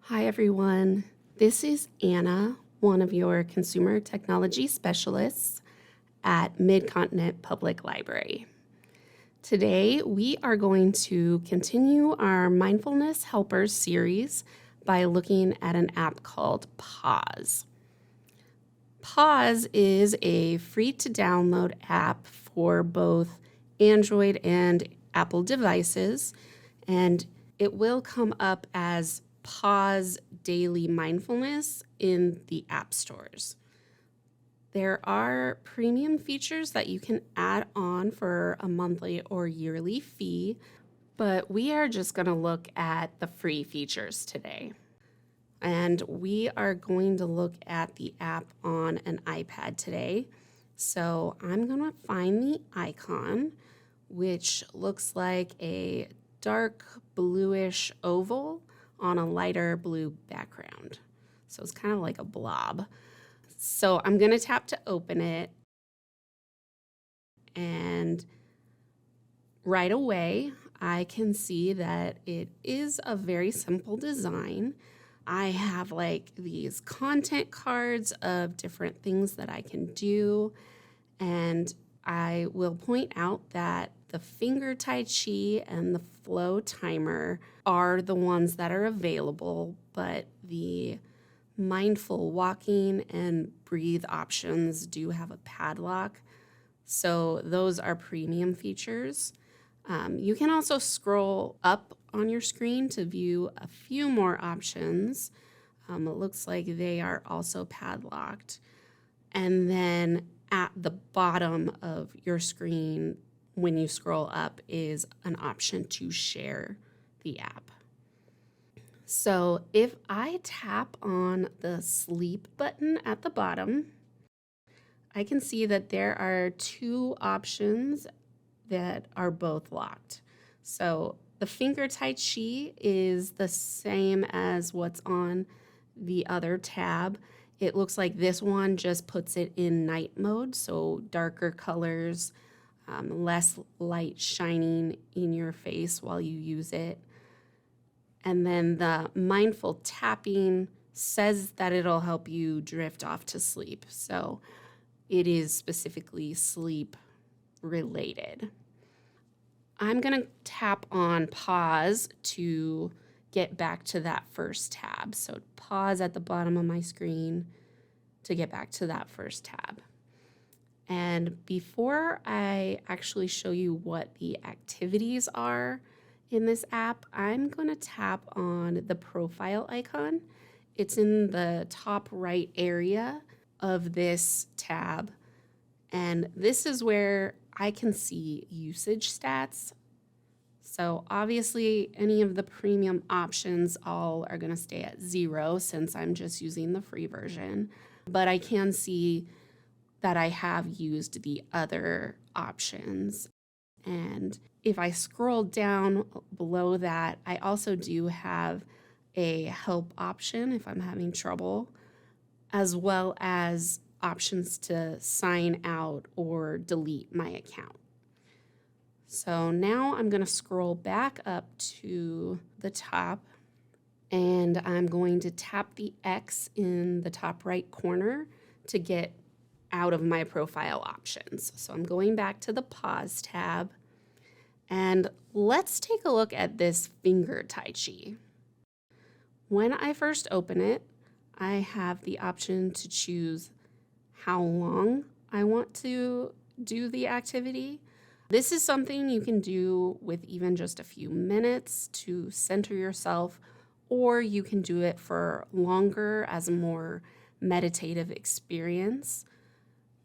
Hi, everyone. This is Anna, one of your consumer technology specialists at Mid-Continent Public Library. Today, we are going to continue our Mindfulness Helpers series by looking at an app called Pause. Pause is a free-to-download app for both Android and Apple devices, and it will come up as Pause Daily Mindfulness in the app stores. There are premium features that you can add on for a monthly or yearly fee, but we are just going to look at the free features today. And we are going to look at the app on an iPad today. So I'm going to find the icon, which looks like a dark bluish oval on a lighter blue background. So it's kind of like a blob. So I'm going to tap to open it. And right away, I can see that it is a very simple design. I have like these content cards of different things that I can do. And I will point out that the finger tai chi and the flow timer are the ones that are available, but the mindful walking and breathe options do have a padlock. So those are premium features. You can also scroll up on your screen to view a few more options. It looks like they are also padlocked. And then at the bottom of your screen, when you scroll up, is an option to share the app. So if I tap on the sleep button at the bottom, I can see that there are two options that are both locked. So the finger tai chi is the same as what's on the other tab. It looks like this one just puts it in night mode, so darker colors, less light shining in your face while you use it. And then the mindful tapping says that it'll help you drift off to sleep. So it is specifically sleep related. I'm going to tap on pause to get back to that first tab. So pause at the bottom of my screen to get back to that first tab. And before I actually show you what the activities are in this app, I'm going to tap on the profile icon. It's in the top right area of this tab. And this is where I can see usage stats. So obviously any of the premium options all are going to stay at 0 since I'm just using the free version. But I can see that I have used the other options. And if I scroll down below that, I also do have a help option if I'm having trouble, as well as options to sign out or delete my account. So now I'm going to scroll back up to the top, and I'm going to tap the X in the top right corner to get out of my profile options. So I'm going back to the pause tab, and let's take a look at this finger tai chi. When I first open it, I have the option to choose how long I want to do the activity. This is something you can do with even just a few minutes to center yourself, or you can do it for longer as a more meditative experience.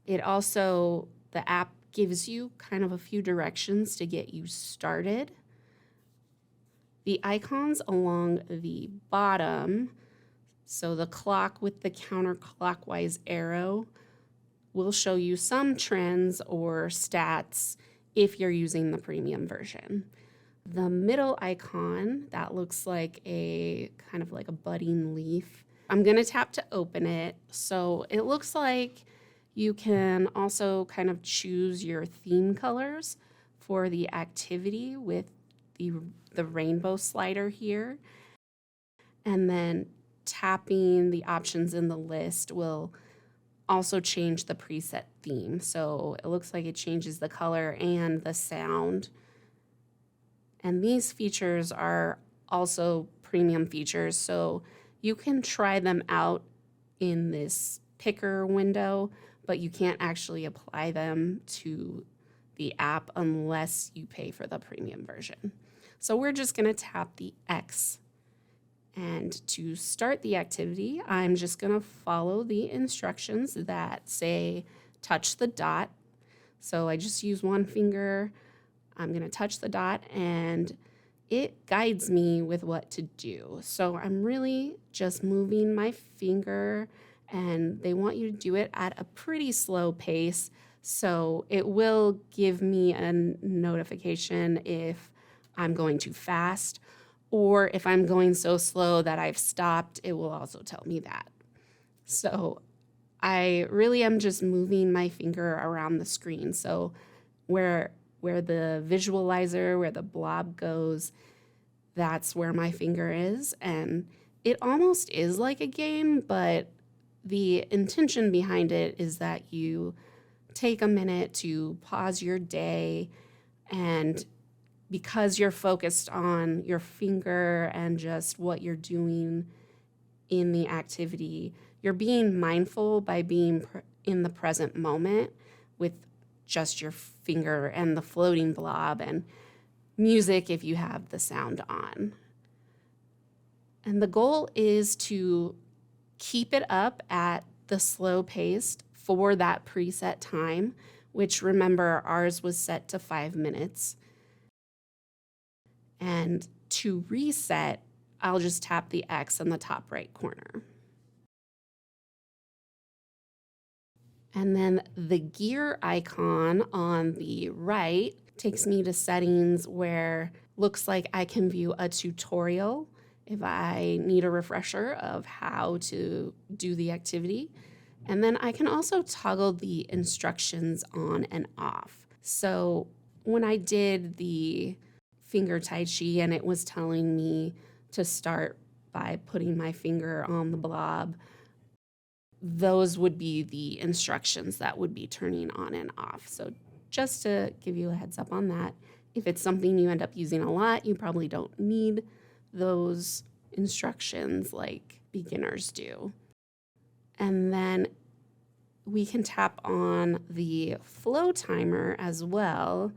It also, the app gives you kind of a few directions to get you started. The icons along the bottom, so the clock with the counterclockwise arrow, will show you some trends or stats if you're using the premium version. The middle icon, that looks like a kind of like a budding leaf. I'm going to tap to open it. So it looks like you can also kind of choose your theme colors for the activity with the rainbow slider here. And then tapping the options in the list will also change the preset theme. So it looks like it changes the color and the sound. And these features are also premium features, so you can try them out in this picker window, but you can't actually apply them to the app unless you pay for the premium version. So we're just going to tap the X. And to start the activity, I'm just going to follow the instructions that say touch the dot. So I just use one finger. I'm going to touch the dot and it guides me with what to do. So I'm really just moving my finger, and they want you to do it at a pretty slow pace. So it will give me a notification if I'm going too fast, or if I'm going so slow that I've stopped, it will also tell me that. So I really am just moving my finger around the screen. So where the visualizer, where the blob goes, that's where my finger is. And it almost is like a game, but the intention behind it is that you take a minute to pause your day, and because you're focused on your finger and just what you're doing in the activity, you're being mindful by being in the present moment with just your finger and the floating blob and music if you have the sound on. And the goal is to keep it up at the slow pace for that preset time, which, remember, ours was set to 5 minutes. And to reset, I'll just tap the X in the top right corner. And then the gear icon on the right takes me to settings where looks like I can view a tutorial if I need a refresher of how to do the activity. And then I can also toggle the instructions on and off. So when I did the finger tai chi and it was telling me to start by putting my finger on the blob, those would be the instructions that would be turning on and off. So just to give you a heads up on that, if it's something you end up using a lot, you probably don't need those instructions like beginners do. And then we can tap on the flow timer as well.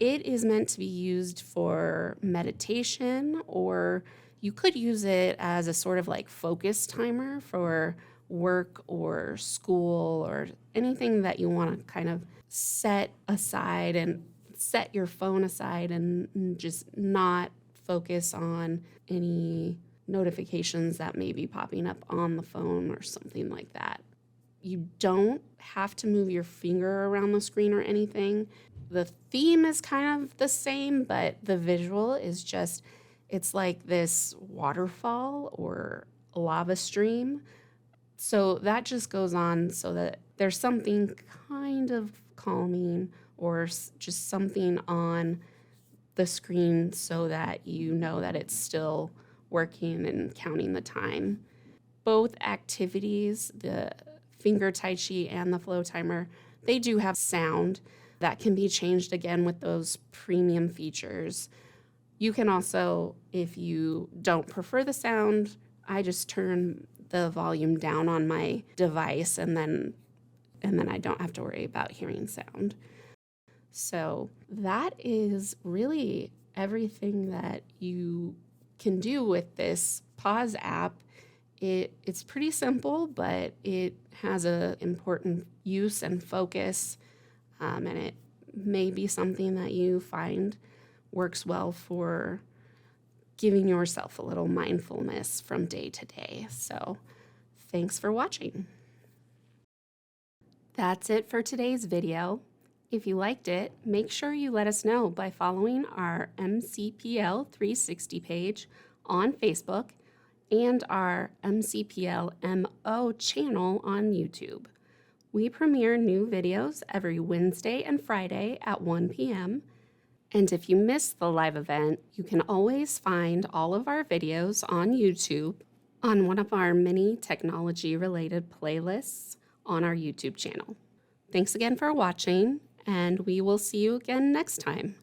It is meant to be used for meditation, or you could use it as a sort of like focus timer for work or school or anything that you want to kind of set aside and set your phone aside and just not focus on any notifications that may be popping up on the phone or something like that. You don't have to move your finger around the screen or anything. The theme is kind of the same, but the visual is just, it's like this waterfall or lava stream. So that just goes on so that there's something kind of calming or just something on the screen so that you know that it's still working and counting the time. Both activities, the finger tai chi and the flow timer, they do have sound that can be changed again with those premium features. You can also, if you don't prefer the sound, I just turn the volume down on my device and then I don't have to worry about hearing sound. So that is really everything that you can do with this Pause app. It's pretty simple, but it has an important use and focus, and it may be something that you find works well for giving yourself a little mindfulness from day to day. So thanks for watching. That's it for today's video. If you liked it, make sure you let us know by following our MCPL 360 page on Facebook and our MCPL MO channel on YouTube. We premiere new videos every Wednesday and Friday at 1 p.m. And if you missed the live event, you can always find all of our videos on YouTube on one of our many technology-related playlists on our YouTube channel. Thanks again for watching, and we will see you again next time.